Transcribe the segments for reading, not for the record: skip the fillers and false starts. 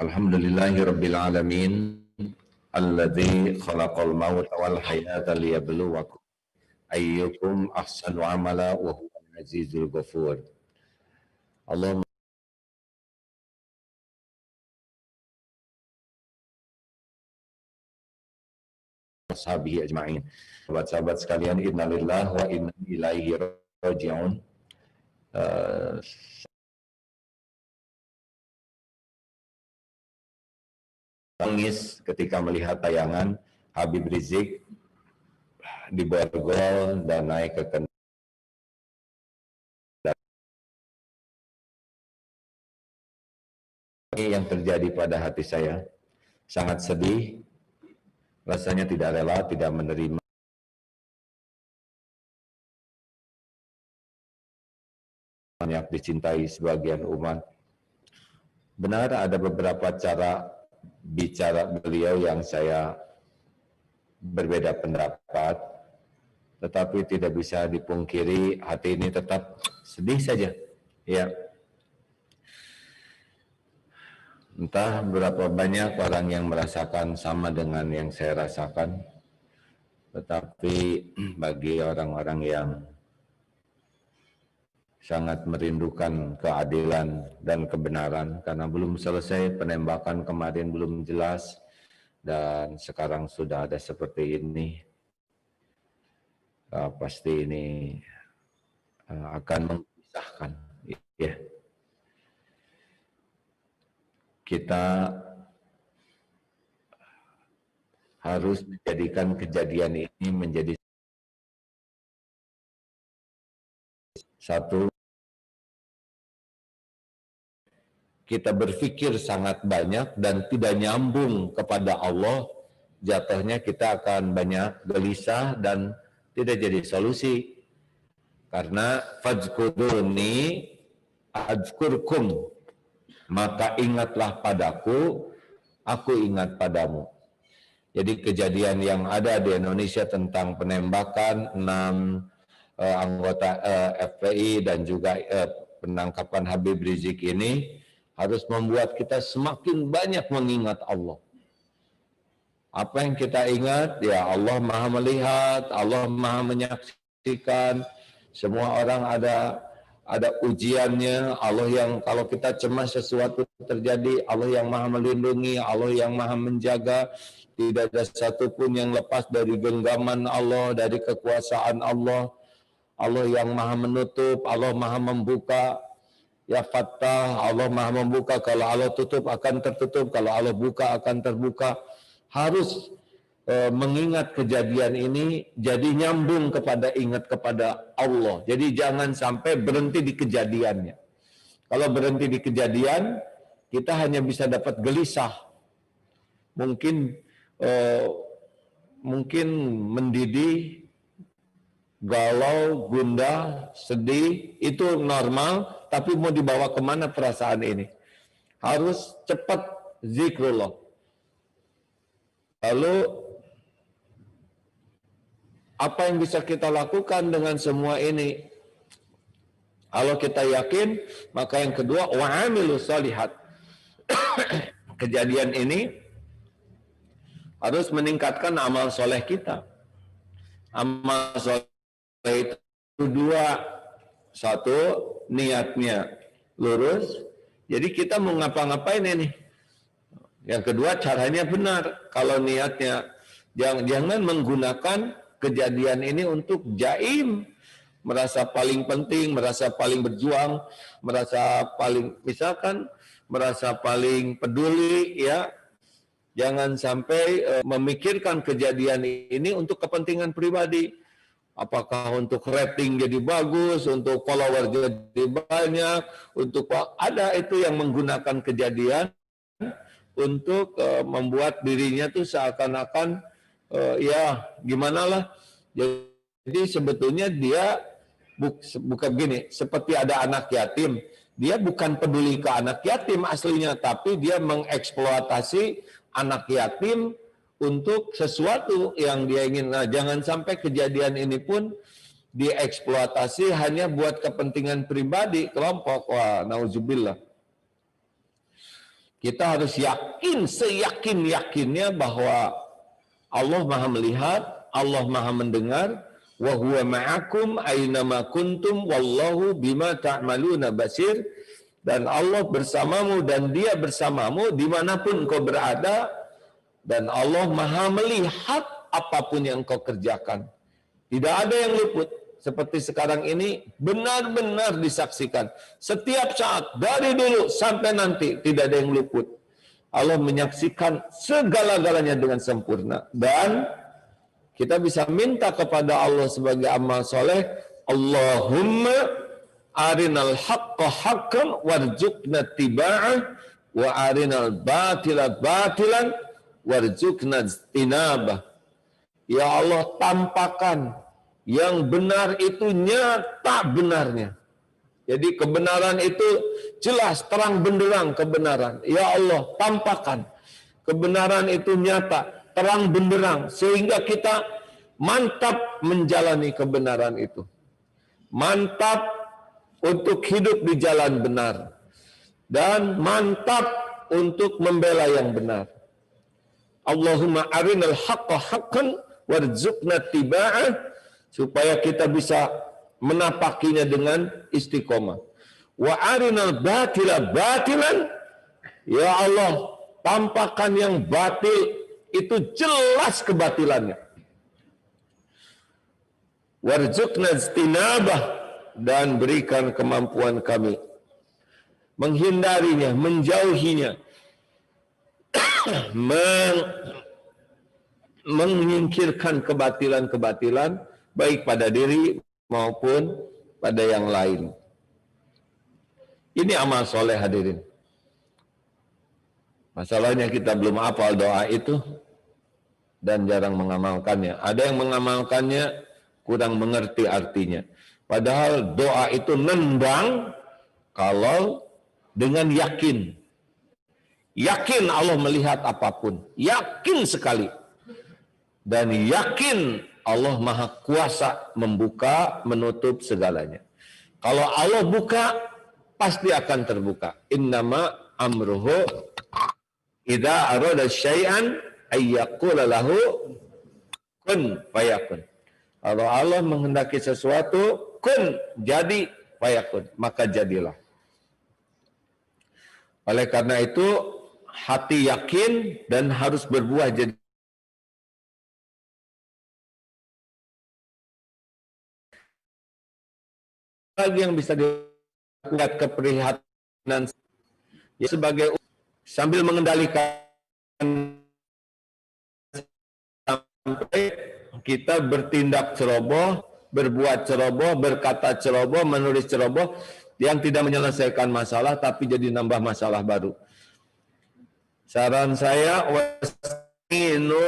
Alhamdulillahirabbil alamin alladzi khalaqal mauta wal hayata liyabluwakum ayyukum ahsanu amala wa huwal azizul ghafur. Allahumma ashabihi ajma'in. Sahabat-sahabat sekalian, innalillahi wa inna ilaihi raji'un. Tangis ketika melihat tayangan Habib Rizik di Borgol dan naik ke Kendal. Yang terjadi pada hati saya sangat sedih, rasanya tidak rela, tidak menerima banyak dicintai sebagian umat. Benar ada beberapa cara bicara beliau yang saya berbeda pendapat, tetapi tidak bisa dipungkiri hati ini tetap sedih saja. Ya, entah berapa banyak orang yang merasakan sama dengan yang saya rasakan, tetapi bagi orang-orang yang sangat merindukan keadilan dan kebenaran, karena belum selesai penembakan kemarin, belum jelas, dan sekarang sudah ada seperti ini, pasti ini akan memisahkan. Ya. Kita harus menjadikan kejadian ini menjadi satu. Kita berpikir sangat banyak dan tidak nyambung kepada Allah, jatuhnya kita akan banyak gelisah dan tidak jadi solusi. Karena fadzkuruni adzkurkum, maka ingatlah padaku, aku ingat padamu. Jadi kejadian yang ada di Indonesia tentang penembakan 6 anggota FPI dan juga penangkapan Habib Rizik ini harus membuat kita semakin banyak mengingat Allah. Apa yang kita ingat? Ya, Allah Maha melihat, Allah Maha menyaksikan. Semua orang ada ujiannya. Allah yang kalau kita cemas sesuatu terjadi, Allah yang Maha melindungi, Allah yang Maha menjaga. Tidak ada satupun yang lepas dari genggaman Allah, dari kekuasaan Allah. Allah yang Maha menutup, Allah Maha membuka. Ya Fattah, Allah Maha membuka, kalau Allah tutup akan tertutup, kalau Allah buka akan terbuka. Harus mengingat kejadian ini, jadi nyambung kepada ingat kepada Allah. Jadi jangan sampai berhenti di kejadiannya. Kalau berhenti di kejadian, kita hanya bisa dapat gelisah. Mungkin mendidih, galau, gundah, sedih, itu normal. Tapi mau dibawa kemana perasaan ini? Harus cepat zikrullah. Lalu, apa yang bisa kita lakukan dengan semua ini? Kalau kita yakin, maka yang kedua, wa'amilu shalihat. Kejadian ini harus meningkatkan amal soleh kita. Amal soleh itu dua. Satu, niatnya lurus, jadi kita mau ngapa-ngapain ini. Yang kedua, caranya benar. Kalau niatnya, jangan menggunakan kejadian ini untuk jaim, merasa paling penting, merasa paling berjuang, merasa paling, misalkan, merasa paling peduli, ya. Jangan sampai memikirkan kejadian ini untuk kepentingan pribadi. Apakah untuk rating jadi bagus, untuk follower jadi banyak, untuk ada itu yang menggunakan kejadian untuk membuat dirinya tuh seakan-akan ya gimana lah. Jadi sebetulnya dia bukan gini, seperti ada anak yatim, dia bukan peduli ke anak yatim aslinya, tapi dia mengeksploitasi anak yatim untuk sesuatu yang dia ingin. Nah, jangan sampai kejadian ini pun dieksploitasi hanya buat kepentingan pribadi kelompok. Wah, nauzubillah. Kita harus yakin seyakin-yakinnya bahwa Allah Maha melihat, Allah Maha mendengar, wa huwa ma'akum aynama kuntum wallahu bima ta'maluna basir, dan Allah bersamamu dan Dia bersamamu dimanapun engkau berada, dan Allah Maha melihat apapun yang engkau kerjakan. Tidak ada yang luput. Seperti sekarang ini benar-benar disaksikan. Setiap saat, dari dulu sampai nanti, tidak ada yang luput. Allah menyaksikan segala-galanya dengan sempurna. Dan kita bisa minta kepada Allah sebagai amal soleh, Allahumma arinal haqqa haqqan warzuqna tiba'ah wa arinal batila batilan warzuqna istinabah. Ya Allah, tampakkan yang benar itu nyata benarnya. Jadi kebenaran itu jelas, terang benderang kebenaran. Ya Allah, tampakkan kebenaran itu nyata, terang benderang, sehingga kita mantap menjalani kebenaran itu. Mantap untuk hidup di jalan benar. Dan mantap untuk membela yang benar. Allahumma arinal haqqa haqqan warzuqna tiba'ah, supaya kita bisa menapakinya dengan istiqomah. Wa arinal batila batilan, ya Allah, tampakkan yang batil itu jelas kebatilannya. Warzuqna istinabah, dan berikan kemampuan kami menghindarinya, menjauhinya, menyingkirkan kebatilan-kebatilan baik pada diri maupun pada yang lain. Ini amal soleh, hadirin. Masalahnya kita belum hafal doa itu dan jarang mengamalkannya. Ada yang mengamalkannya kurang mengerti artinya. Padahal doa itu nendang kalau dengan yakin. Yakin Allah melihat apapun. Yakin sekali. Dan yakin Allah Maha Kuasa membuka, menutup segalanya. Kalau Allah buka, pasti akan terbuka. Innama amruhu idza arada syai'an ayyaqula lahu kun fayakun. Kalau Allah menghendaki sesuatu, kun, jadi, fayakun, maka jadilah. Oleh karena itu, hati yakin dan harus berbuah jadi. Lagi yang bisa dilakukan keprihatinan ya, sebagai sambil mengendalikan sampai kita bertindak ceroboh, berbuat ceroboh, berkata ceroboh, menulis ceroboh yang tidak menyelesaikan masalah tapi jadi nambah masalah baru. Saran saya, wasta'inu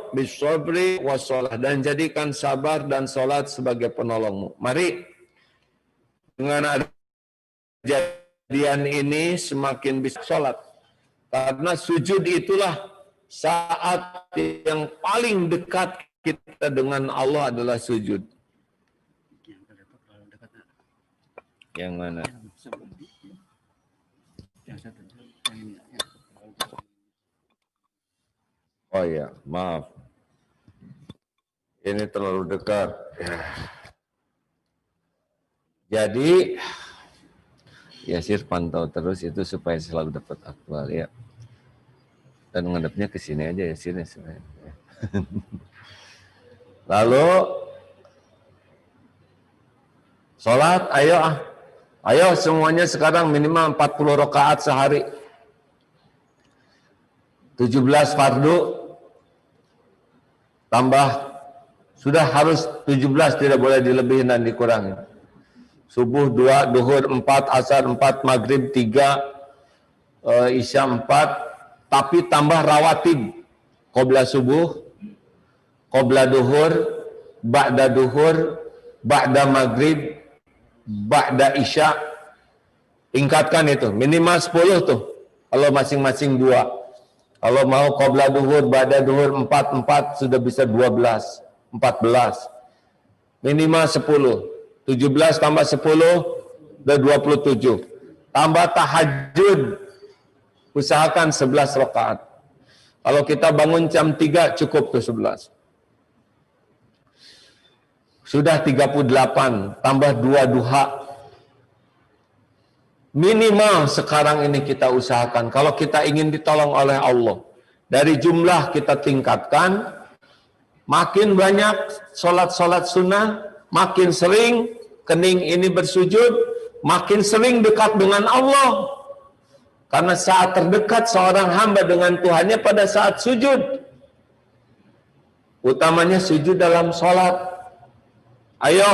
bisabri wassalah, dan jadikan sabar dan salat sebagai penolongmu. Mari dengan ada kejadian ini semakin bisa sholat. Karena sujud itulah saat yang paling dekat kita dengan Allah adalah sujud. Yang mana? Oh ya, maaf. Ini terlalu dekat. Jadi, Yasir pantau terus itu supaya selalu dapat aktual ya. Dan ngadepnya ke sini aja Yasir ya. Lalu, sholat, ayo semuanya sekarang minimal 40 rakaat sehari. 17 fardu, tambah, sudah harus 17, tidak boleh dilebihin dan dikurangi. Subuh 2, duhur 4, asar 4, maghrib 3, isya 4, tapi tambah rawatib. Qobla subuh, qobla duhur, ba'da duhur, ba'da maghrib, ba'da isya. Tingkatkan itu, minimal 10 tuh. Kalau masing-masing 2. Kalau mau qobla duhur, ba'da duhur 4 sudah bisa 12, 14. Minimal 10. 17 tambah 10, udah 27. Tambah tahajud. Usahakan 11 rakaat. Kalau kita bangun jam 3 cukup tuh 11. Sudah 38, tambah 2 duha. Minimal sekarang ini kita usahakan. Kalau kita ingin ditolong oleh Allah, dari jumlah kita tingkatkan, makin banyak sholat-sholat sunnah, makin sering kening ini bersujud, makin sering dekat dengan Allah. Karena saat terdekat seorang hamba dengan Tuhannya pada saat sujud. Utamanya sujud dalam sholat. Ayo,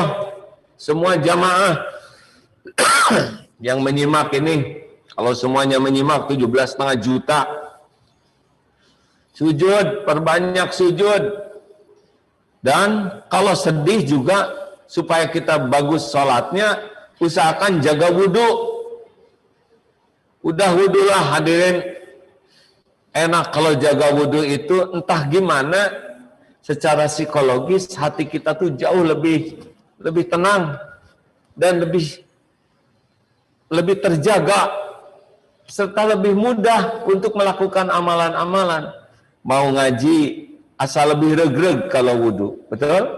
semua jamaah yang menyimak ini, kalau semuanya menyimak 17,5 juta. Sujud, perbanyak sujud. Dan kalau sedih juga, supaya kita bagus sholatnya, usahakan jaga wudhu. Udah wudhu lah hadirin. Enak kalau jaga wudhu itu, entah gimana, secara psikologis hati kita tuh jauh lebih tenang dan lebih terjaga serta lebih mudah untuk melakukan amalan-amalan. Mau ngaji asal lebih regreg kalau wudhu, betul?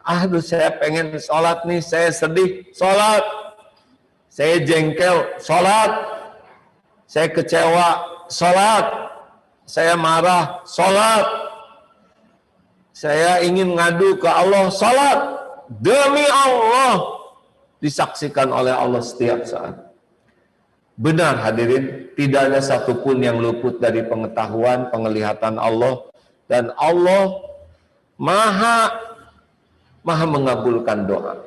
Aduh, saya pengen sholat nih, saya sedih, sholat. Saya jengkel, sholat. Saya kecewa, sholat. Saya marah, sholat. Saya ingin ngadu ke Allah, sholat. Demi Allah, disaksikan oleh Allah setiap saat. Benar hadirin, tidak ada satupun yang luput dari pengetahuan, penglihatan Allah. Dan Allah maha mengabulkan doa.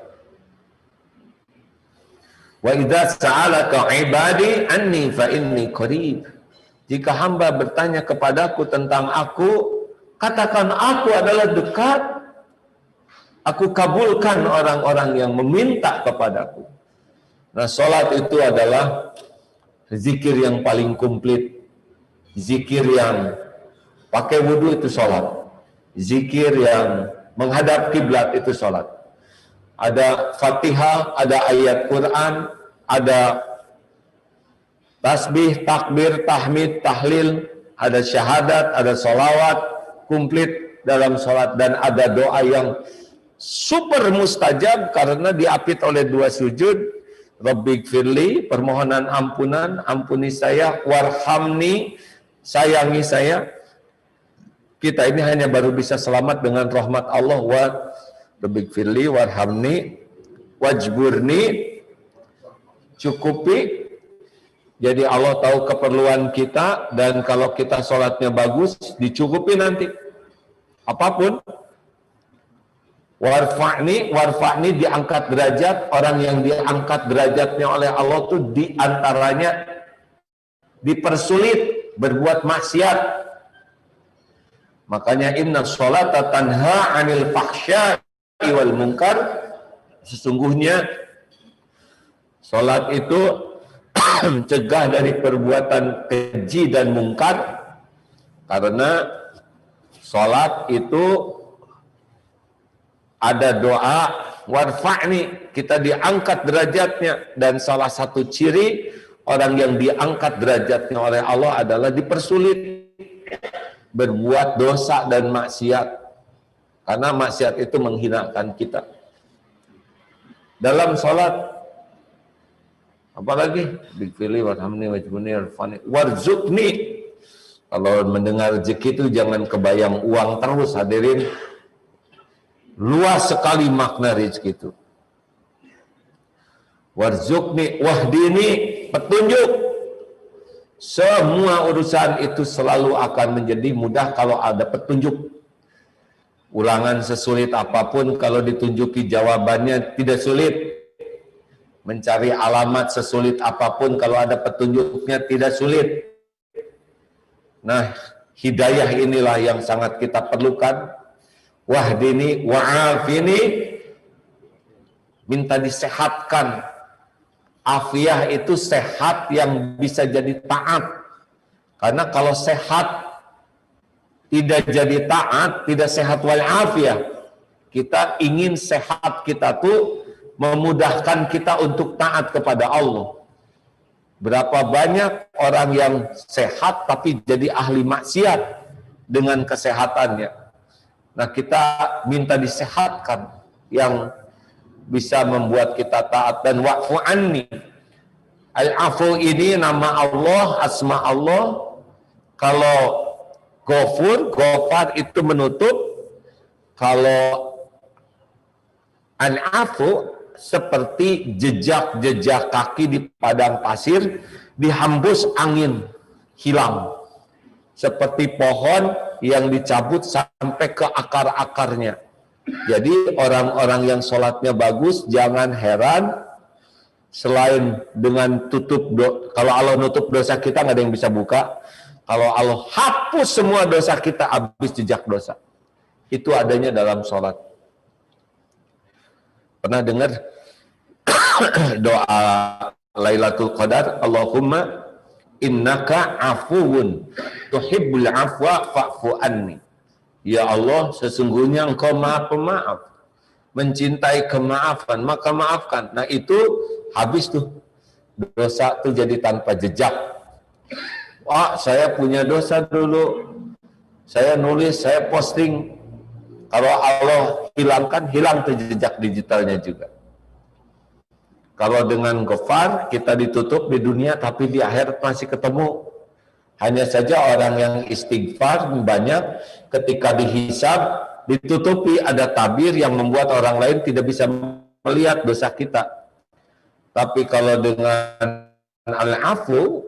Wa idza sa'alaka 'ibadi anni fa inni qarib. Jika hamba bertanya kepadaku tentang aku, katakan aku adalah dekat. Aku kabulkan orang-orang yang meminta kepadaku. Nah, salat itu adalah zikir yang paling komplit. Zikir yang pakai wudu itu salat. Zikir yang menghadap kiblat itu salat. Ada Fatihah, ada ayat Quran, ada tasbih, takbir, tahmid, tahlil, ada syahadat, ada sholawat, komplit dalam sholat. Dan ada doa yang super mustajab karena diapit oleh 2 sujud. Rabbighfirli, permohonan ampunan, ampuni saya, warhamni, sayangi saya. Kita ini hanya baru bisa selamat dengan rahmat Allah. Rabbighfirli warhamni wajburni, cukupi. Jadi Allah tahu keperluan kita, dan kalau kita sholatnya bagus, dicukupi nanti apapun. Warfa'ni diangkat derajat. Orang yang diangkat derajatnya oleh Allah tuh diantaranya dipersulit berbuat maksiat. Makanya inna sholata tanha 'anil fahsya'i wal munkar. Sesungguhnya salat itu mencegah dari perbuatan keji dan mungkar, karena salat itu ada doa warfa'ni, kita diangkat derajatnya. Dan salah satu ciri orang yang diangkat derajatnya oleh Allah adalah dipersulit berbuat dosa dan maksiat. Karena maksiat itu menghinakan kita. Dalam sholat, apalagi bikfili warhamni wajibuni warzuqni. Kalau mendengar rezeki itu jangan kebayang uang terus hadirin. Luas sekali makna rezeki itu. Warzuqni wahdini, petunjuk. Semua urusan itu selalu akan menjadi mudah kalau ada petunjuk. Ulangan sesulit apapun, kalau ditunjuki jawabannya tidak sulit. Mencari alamat sesulit apapun, kalau ada petunjuknya tidak sulit. Nah, hidayah inilah yang sangat kita perlukan. Wahdini wa'afini, minta disehatkan. Afiah itu sehat yang bisa jadi taat. Karena kalau sehat tidak jadi taat, tidak sehat wal afiyah. Kita ingin sehat kita tuh memudahkan kita untuk taat kepada Allah. Berapa banyak orang yang sehat tapi jadi ahli maksiat dengan kesehatannya. Nah, kita minta disehatkan yang bisa membuat kita taat. Dan wa'fu anni, al-afu ini nama Allah, asma Allah. Kalau Ghafar itu menutup. Kalau al-afu seperti jejak-jejak kaki di padang pasir, dihembus angin, hilang. Seperti pohon yang dicabut sampai ke akar-akarnya. Jadi orang-orang yang sholatnya bagus, jangan heran, selain dengan kalau Allah nutup dosa kita, nggak ada yang bisa buka. Kalau Allah hapus semua dosa kita, habis jejak dosa. Itu adanya dalam sholat. Pernah dengar doa Lailatul Qadar, Allahumma innaka afuwun tuhibbul afwa fa'fu anni. Ya Allah, sesungguhnya Engkau Maha Pemaaf, mencintai kemaafan, maka maafkan. Nah, itu habis tuh dosa tuh jadi tanpa jejak. Wah, saya punya dosa dulu, saya nulis, saya posting. Kalau Allah hilangkan, hilang tuh jejak digitalnya juga. Kalau dengan Ghafar, kita ditutup di dunia, tapi di akhirat masih ketemu. Hanya saja orang yang istighfar banyak, ketika dihisab, ditutupi, ada tabir yang membuat orang lain tidak bisa melihat dosa kita. Tapi kalau dengan al-afu,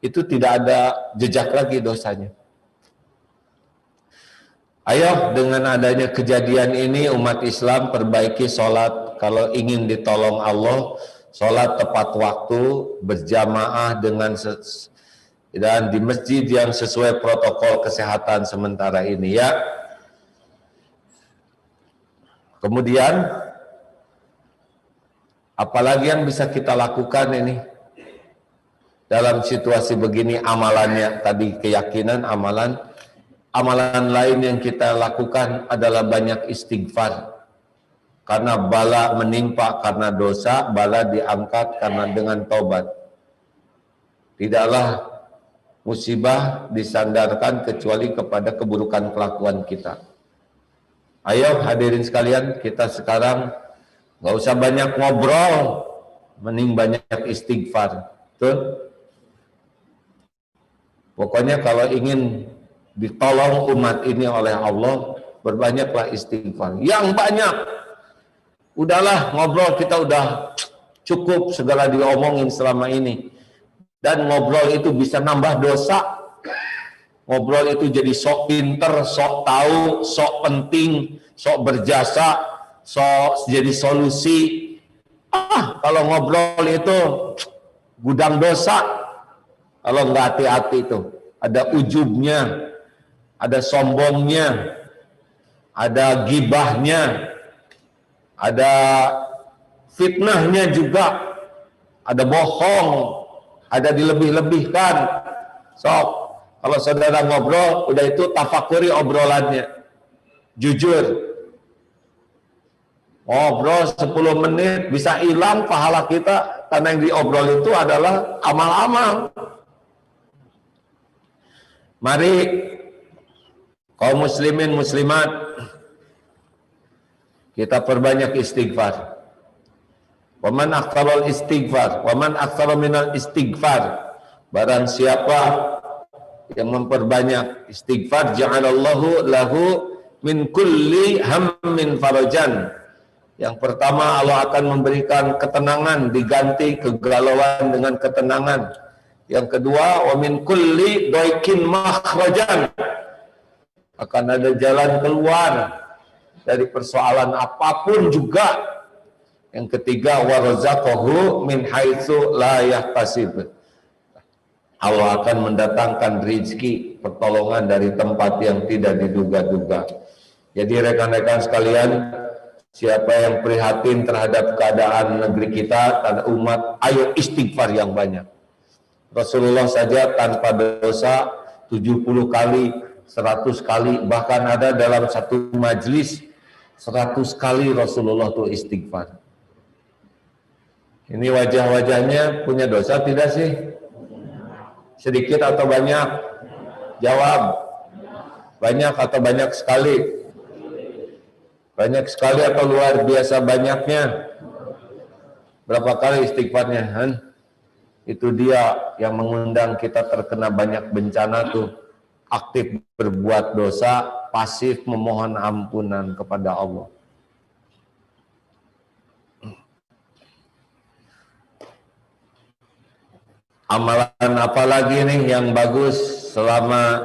itu tidak ada jejak lagi dosanya. Ayo, dengan adanya kejadian ini umat Islam perbaiki sholat. Kalau ingin ditolong Allah, sholat tepat waktu, berjamaah dan di masjid yang sesuai protokol kesehatan sementara ini ya. Kemudian apalagi yang bisa kita lakukan ini dalam situasi begini? Amalannya tadi keyakinan, amalan lain yang kita lakukan adalah banyak istighfar. Karena bala menimpa karena dosa, bala diangkat karena dengan taubat. Tidaklah musibah disandarkan kecuali kepada keburukan kelakuan kita. Ayo hadirin sekalian, kita sekarang nggak usah banyak ngobrol, mending banyak istighfar. Betul? Pokoknya kalau ingin ditolong umat ini oleh Allah, berbanyaklah istighfar. Yang banyak. Udahlah ngobrol, kita udah cukup segala diomongin selama ini. Dan ngobrol itu bisa nambah dosa. Ngobrol itu jadi sok pinter, sok tahu, sok penting, sok berjasa, sok jadi solusi. Kalau ngobrol itu gudang dosa. Kalau nggak hati-hati itu, ada ujubnya, ada sombongnya, ada gibahnya, ada fitnahnya juga, ada bohong, ada dilebih-lebihkan. Sok, kalau saudara ngobrol, udah itu tafakuri obrolannya, jujur. Ngobrol 10 menit bisa hilang pahala kita, karena yang diobrol itu adalah amal-amal. Mari kaum muslimin muslimat, kita perbanyak istighfar. Waman aktsarul istighfar, waman aktsara minal istighfar. Barang siapa yang memperbanyak istighfar, ja'alallahu lahu min kulli hammin farajan. Yang pertama, Allah akan memberikan ketenangan, diganti kegalauan dengan ketenangan. Yang kedua, wa min kulli daikin makhrajan. Akan ada jalan keluar dari persoalan apapun juga. Yang ketiga, wa razaqahu min haitsu la yahtasib. Allah akan mendatangkan rezeki, pertolongan dari tempat yang tidak diduga-duga. Jadi rekan-rekan sekalian, siapa yang prihatin terhadap keadaan negeri kita, tanah umat, ayo istighfar yang banyak. Rasulullah saja tanpa dosa 70 kali, 100 kali, bahkan ada dalam satu majlis 100 kali Rasulullah itu istighfar. Ini wajah-wajahnya punya dosa tidak sih? Sedikit atau banyak? Jawab. Banyak atau banyak sekali? Banyak sekali atau luar biasa banyaknya? Berapa kali istighfarnya? Itu dia yang mengundang kita terkena banyak bencana tuh. Aktif berbuat dosa, pasif memohon ampunan kepada Allah. Amalan apa lagi nih yang bagus selama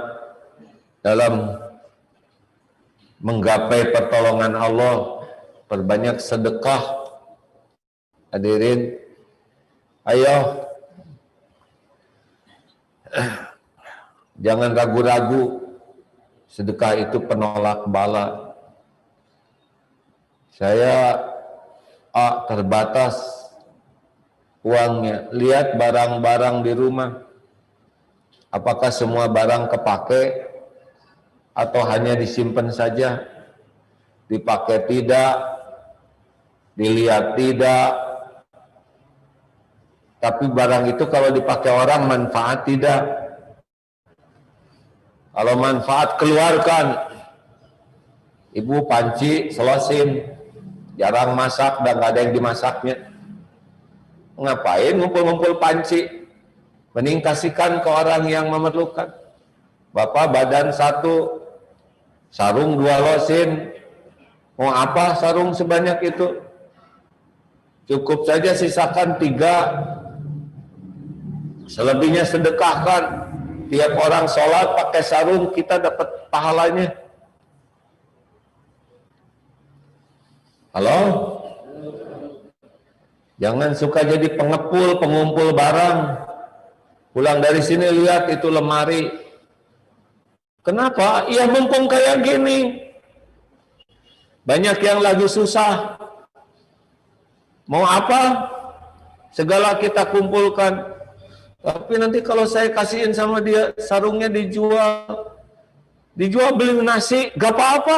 dalam menggapai pertolongan Allah? Perbanyak sedekah. Hadirin, ayo, jangan ragu-ragu. Sedekah itu penolak bala. Saya terbatas uangnya. Lihat barang-barang di rumah. Apakah semua barang kepake atau hanya disimpan saja? Dipakai tidak, dilihat tidak. Tapi barang itu kalau dipakai orang manfaat tidak. Kalau manfaat keluarkan. Ibu panci selosin, jarang masak dan gak ada yang dimasaknya. Ngapain ngumpul-ngumpul panci? Mending kasihkan ke orang yang memerlukan. Bapak badan 1, sarung 2 losin. Mau apa sarung sebanyak itu? Cukup saja sisakan 3. Selebihnya sedekahkan. Tiap orang sholat pakai sarung, kita dapat pahalanya. Halo? Jangan suka jadi pengepul, pengumpul barang. Pulang dari sini lihat itu lemari. Kenapa? Ya mumpung kayak gini. Banyak yang lagi susah. Mau apa? Segala kita kumpulkan. Tapi nanti kalau saya kasihin sama dia, sarungnya dijual beli nasi, gak apa-apa.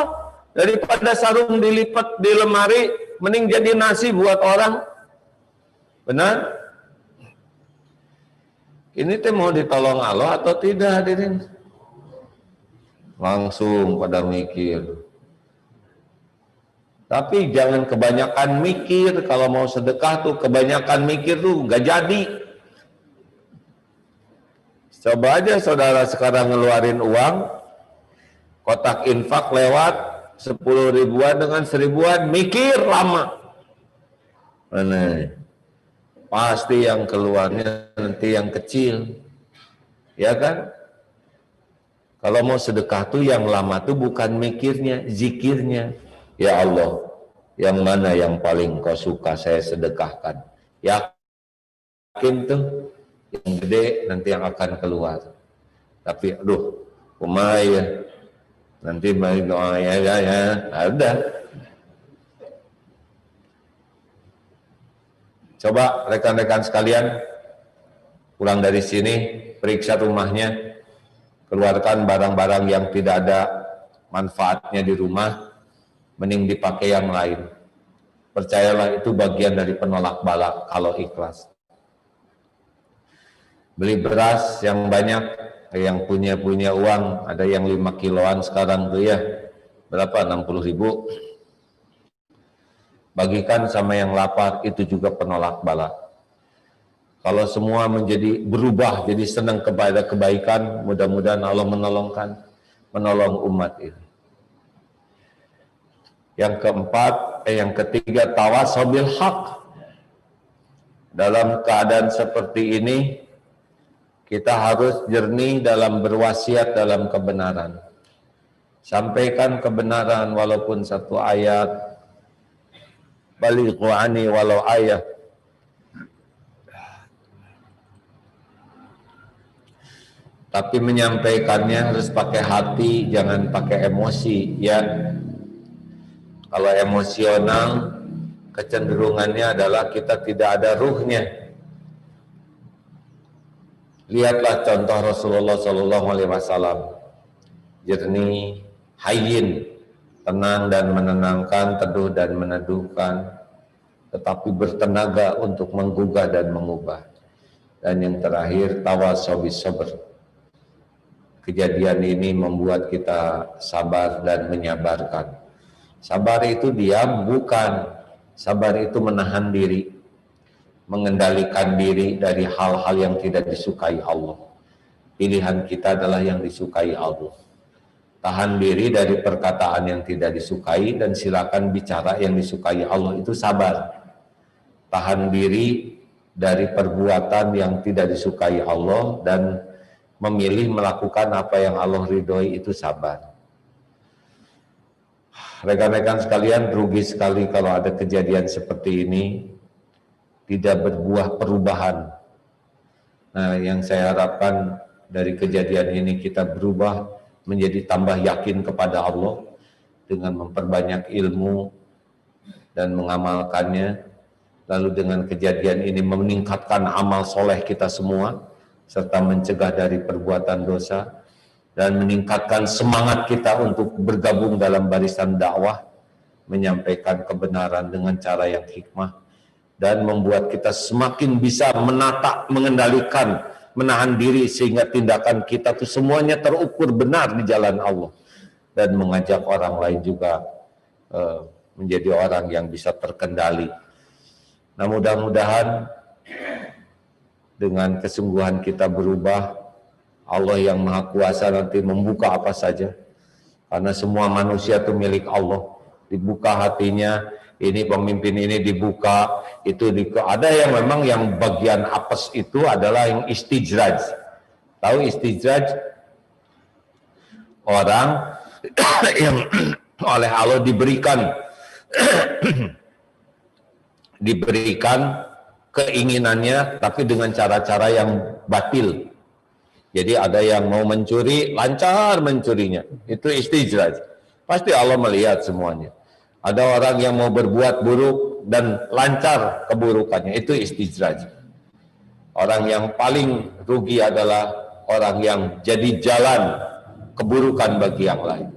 Daripada sarung dilipat di lemari, mending jadi nasi buat orang. Benar? Ini teh mau ditolong Allah atau tidak, hadirin? Langsung pada mikir. Tapi jangan kebanyakan mikir. Kalau mau sedekah tuh kebanyakan mikir tuh gak jadi. Coba aja saudara sekarang ngeluarin uang, kotak infak lewat 10 ribuan dengan 1000-an, mikir lama. Mana? Pasti yang keluarnya nanti yang kecil. Ya kan? Kalau mau sedekah tuh yang lama tuh bukan mikirnya, zikirnya. Ya Allah, yang mana yang paling kau suka saya sedekahkan. Yakin tuh. Yang gede nanti yang akan keluar. Tapi aduh, kumaya nanti balik doa ya, udah. Coba rekan-rekan sekalian pulang dari sini, periksa rumahnya, keluarkan barang-barang yang tidak ada manfaatnya di rumah, mending dipakai yang lain. Percayalah itu bagian dari penolak bala kalau ikhlas. Beli beras yang banyak, yang punya uang, ada yang 5 kiloan sekarang tuh ya, berapa? 60 ribu. Bagikan sama yang lapar, itu juga penolak bala. Kalau semua menjadi berubah, jadi senang kepada kebaikan, mudah-mudahan Allah menolong umat ini. Yang ketiga, tawasobil haq. Dalam keadaan seperti ini, kita harus jernih dalam berwasiat dalam kebenaran. Sampaikan kebenaran walaupun satu ayat. Balighu anni walau ayat. Tapi menyampaikannya harus pakai hati, jangan pakai emosi, ya. Kalau emosional, kecenderungannya adalah kita tidak ada ruhnya. Lihatlah contoh Rasulullah SAW, jernih, hayyin, tenang dan menenangkan, teduh dan meneduhkan. tetapi bertenaga untuk menggugah dan mengubah. Dan yang terakhir, tawasaw bis sabr. Kejadian ini membuat kita sabar dan menyabarkan. Sabar itu diam, bukan. Sabar itu menahan diri, mengendalikan diri dari hal-hal yang tidak disukai Allah. Pilihan kita adalah yang disukai Allah. Tahan diri dari perkataan yang tidak disukai dan silakan bicara yang disukai Allah, itu sabar. Tahan diri dari perbuatan yang tidak disukai Allah dan memilih melakukan apa yang Allah ridhoi, itu sabar. Rekan-rekan sekalian, rugi sekali kalau ada kejadian seperti ini tidak berbuah perubahan. Nah, yang saya harapkan dari kejadian ini kita berubah menjadi tambah yakin kepada Allah dengan memperbanyak ilmu dan mengamalkannya. Lalu dengan kejadian ini meningkatkan amal soleh kita semua serta mencegah dari perbuatan dosa dan meningkatkan semangat kita untuk bergabung dalam barisan dakwah, menyampaikan kebenaran dengan cara yang hikmah, dan membuat kita semakin bisa menata, mengendalikan, menahan diri sehingga tindakan kita itu semuanya terukur benar di jalan Allah, dan mengajak orang lain juga menjadi orang yang bisa terkendali. Nah, mudah-mudahan dengan kesungguhan kita berubah, Allah yang Maha Kuasa nanti membuka apa saja, karena semua manusia itu milik Allah. Dibuka hatinya, ini pemimpin ini dibuka, itu ada yang memang yang bagian apes itu adalah yang istijraj. Tahu istijraj? Orang yang oleh Allah diberikan keinginannya tapi dengan cara-cara yang batil. Jadi ada yang mau mencuri, lancar mencurinya, itu istijraj. Pasti Allah melihat semuanya. Ada orang yang mau berbuat buruk dan lancar keburukannya, itu istijraj. Orang yang paling rugi adalah orang yang jadi jalan keburukan bagi yang lain.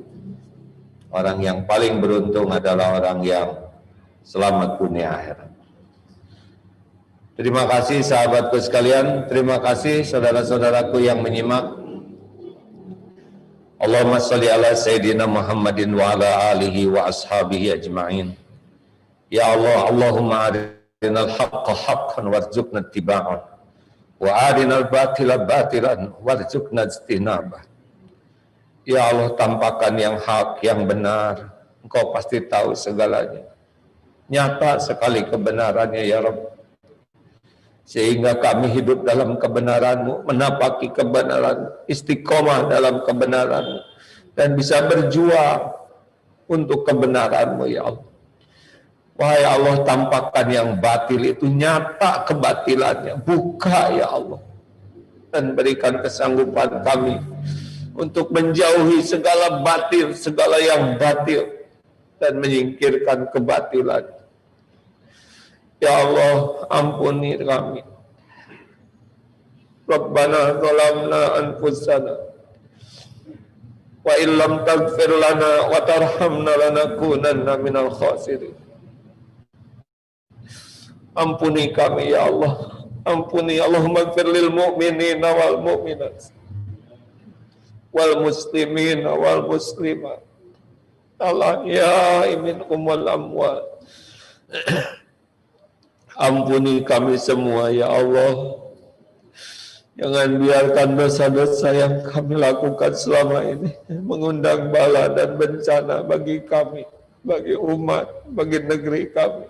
Orang yang paling beruntung adalah orang yang selamat dunia akhirat. Terima kasih sahabatku sekalian, terima kasih saudara-saudaraku yang menyimak. Allahumma shalli ala Sayyidina Muhammadin wa ala alihi wa ashabihi ajma'in. Ya Allah, Allahumma arinal haqqa haqqan warzuqna ittiba'ah wa arinal batila batilan warzuqna ijtinabah. Ya Allah, tampakkan yang hak, yang benar. Engkau pasti tahu segalanya. Nyata sekali kebenarannya ya Rabb. Sehingga kami hidup dalam kebenaran-Mu, menapaki kebenaran, istiqomah dalam kebenaran-Mu, dan bisa berjuang untuk kebenaran-Mu ya Allah. Wahai Allah, tampakkan yang batil itu, nyata kebatilannya, buka ya Allah, dan berikan kesanggupan kami untuk menjauhi segala batil, segala yang batil, dan menyingkirkan kebatilan. Ya Allah, ampuni kami. Rabbana zalamna anfusana wa illam taghfir lana wa tarhamna lanakunanna minal khasirin. Ampuni kami ya Allah. Ampuni, Allahumma ighfir lil mu'minina wal mu'minat wal muslimina wal muslimat. Allah ya minhum wal amwat. Ampuni kami semua ya Allah. Jangan biarkan dosa-dosa yang kami lakukan selama ini mengundang bala dan bencana bagi kami, bagi umat, bagi negeri kami.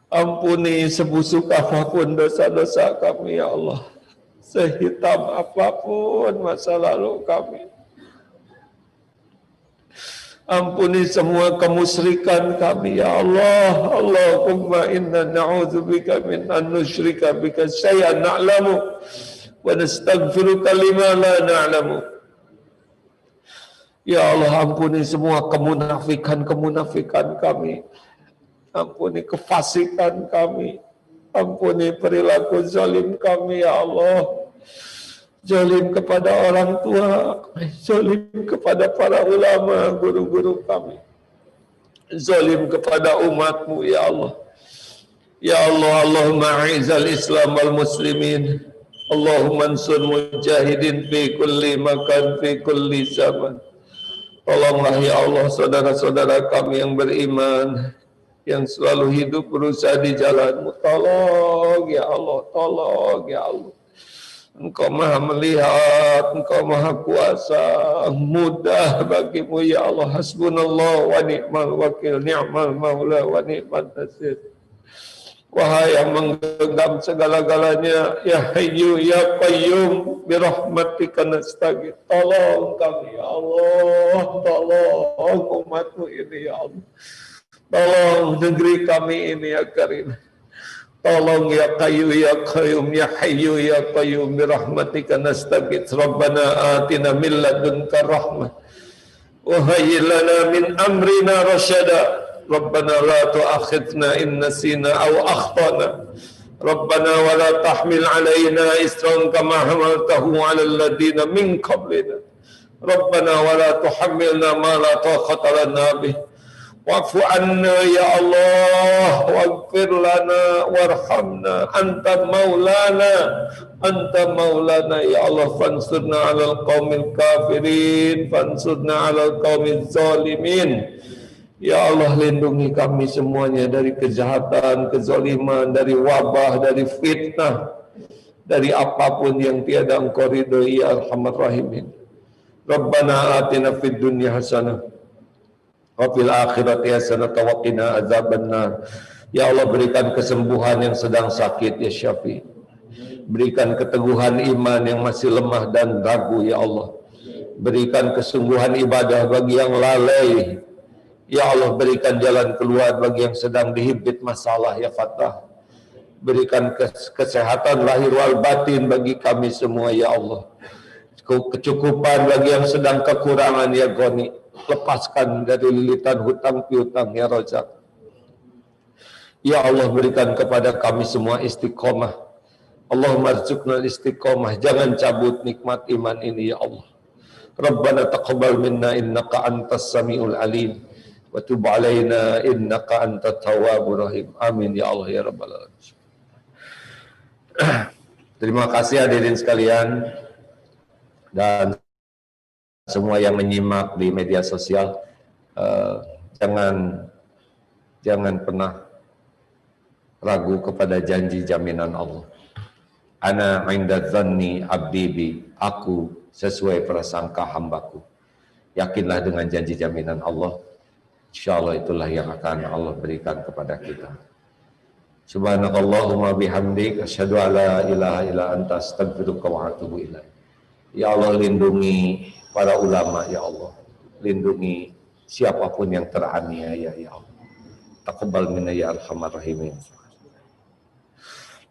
Ampuni sebusuk apapun dosa-dosa kami ya Allah, sehitam apapun masa lalu kami. Ampuni semua kemusyrikan kami ya Allah. Allahumma inna na'udzubika min an nusyrika bika syai'an na'lamu wa nastaghfiruka lima la na'lamu. Ya Allah, ampuni semua kemunafikan kami. Ampuni kefasikan kami. Ampuni perilaku zalim kami ya Allah. Zalim kepada orang tua, zalim kepada para ulama, guru-guru kami. zalim kepada umatmu ya Allah. Ya Allah, Allahumma a'izal Islam wal muslimin. Allahumma ansur mujahidin fi kulli makan, fi kulli zaman. Tolonglah ya Allah saudara-saudara kami yang beriman, yang selalu hidup berusaha di jalan-Mu. Tolong ya Allah, tolong ya Allah. Engkau maha melihat, Engkau maha kuasa, mudah bagimu ya Allah. Hasbunallah wa ni'mal wakil, ni'mal maula wa ni'mal nasir. Wahai yang menggenggam segala-galanya, ya Hayyu ya Qayyum, birahmatika nastaghith. Tolong kami ya Allah, tolong umatmu ini ya Allah. Tolong negeri kami ini ya Karim. Tolong ya Qayyu ya Qayyum, ya Hayyu ya Qayyum, birahmatika nastaghith. Rabbana atina min ladunka rahmah wa hayyi lana min amrina rasyada. Rabbana la tu'akhidna in nasina aw akhtana. Rabbana wa la tahmil alaina isran kama hamaltahu 'ala alladhina min qablina. Rabbana wa la tuhammilna ma la taqata lana bih. Wa'fu 'anna ya Allah, waghfir lana warhamna, anta maulana ya Allah, fansurna 'alal qaumil kafirin, fansurna 'alal qaumiz zalimin. Ya Allah, lindungi kami semuanya dari kejahatan, kezaliman, dari wabah, dari fitnah, dari apapun yang tiada Engkau ridhoi ya Arhamar Rahimin. Rabbana atina fid dunya hasanah wa fil akhirati hasanah wa qina adzabannar. Ya Allah, berikan kesembuhan yang sedang sakit ya Syafi. Berikan keteguhan iman yang masih lemah dan ragu ya Allah. Berikan kesungguhan ibadah bagi yang lalai. Ya Allah, berikan jalan keluar bagi yang sedang dihimpit masalah ya Fattah. Berikan kesehatan lahir wal batin bagi kami semua ya Allah. Kecukupan bagi yang sedang kekurangan ya Ghani. Lepaskan dari lilitan hutang piutang ya Razak. Ya Allah, berikan kepada kami semua istiqomah. Allahumma rzuqna istiqomah. Jangan cabut nikmat iman ini ya Allah. Rabbana taqabbal minna innaka antas samiul alim. Wa tub alaina innaka antat tawwabur rahim. Amin ya Allah ya rabbal alamin. Terima kasih hadirin sekalian dan semua yang menyimak di media sosial. Jangan pernah ragu kepada janji jaminan Allah. Ana 'inda dzanni 'abdi bi, aku sesuai prasangka hambaku. Yakinlah dengan janji jaminan Allah. Insyaallah itulah yang akan Allah berikan kepada kita. Subhanakallahumma bihamdik, asyhadu an la ilaha illa anta, astaghfiruka wa atubu ilaik. Ya Allah, lindungi para ulama ya Allah. Lindungi siapapun yang teraniaya ya Allah. Taqabbal minna ya arhamar rahimin.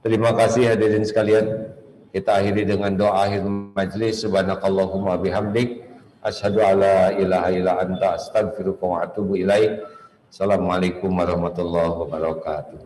Terima kasih hadirin sekalian. Kita akhiri dengan doa akhir majlis. Subhanakallahumma bihamdik, asyhadu an la ilaha illa anta, astaghfiruka wa atubu ilaik. Assalamualaikum warahmatullahi wabarakatuh.